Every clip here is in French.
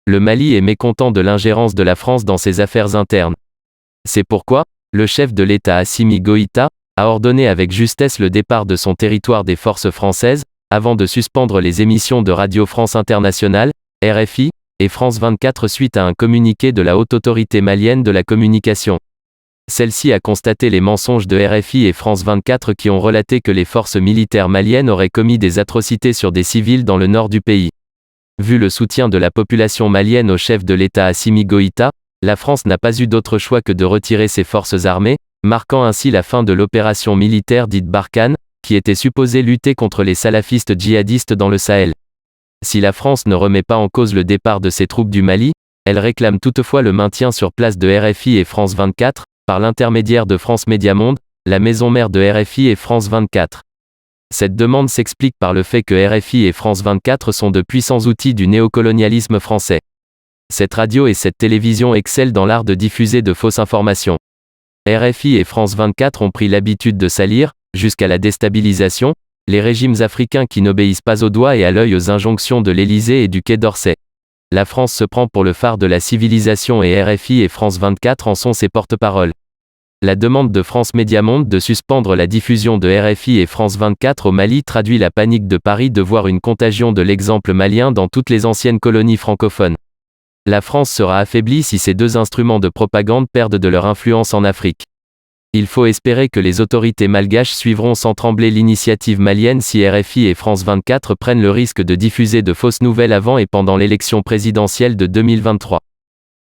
Le Mali est mécontent de l'ingérence de la France dans ses affaires internes. C'est pourquoi, le chef de l'État Assimi Goïta a ordonné avec justesse le départ de son territoire des forces françaises, avant de suspendre les émissions de Radio France Internationale, RFI, et France 24 suite à un communiqué de la Haute Autorité malienne de la communication. Celle-ci a constaté les mensonges de RFI et France 24 qui ont relaté que les forces militaires maliennes auraient commis des atrocités sur des civils dans le nord du pays. Vu le soutien de la population malienne au chef de l'État Assimi Goïta, la France n'a pas eu d'autre choix que de retirer ses forces armées, marquant ainsi la fin de l'opération militaire dite Barkhane, qui était supposée lutter contre les salafistes djihadistes dans le Sahel. Si la France ne remet pas en cause le départ de ses troupes du Mali, elle réclame toutefois le maintien sur place de RFI et France 24, par l'intermédiaire de France Média Monde, la maison mère de RFI et France 24. Cette demande s'explique par le fait que RFI et France 24 sont de puissants outils du néocolonialisme français. Cette radio et cette télévision excellent dans l'art de diffuser de fausses informations. RFI et France 24 ont pris l'habitude de salir, jusqu'à la déstabilisation, les régimes africains qui n'obéissent pas au doigt et à l'œil aux injonctions de l'Élysée et du Quai d'Orsay. La France se prend pour le phare de la civilisation et RFI et France 24 en sont ses porte-paroles. La demande de France Média Monde de suspendre la diffusion de RFI et France 24 au Mali traduit la panique de Paris de voir une contagion de l'exemple malien dans toutes les anciennes colonies francophones. La France sera affaiblie si ces deux instruments de propagande perdent de leur influence en Afrique. Il faut espérer que les autorités malgaches suivront sans trembler l'initiative malienne si RFI et France 24 prennent le risque de diffuser de fausses nouvelles avant et pendant l'élection présidentielle de 2023.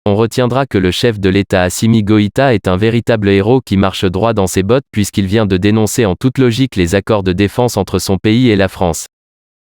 On retiendra que le chef de l'État Assimi Goïta est un véritable héros qui marche droit dans ses bottes puisqu'il vient de dénoncer en toute logique les accords de défense entre son pays et la France.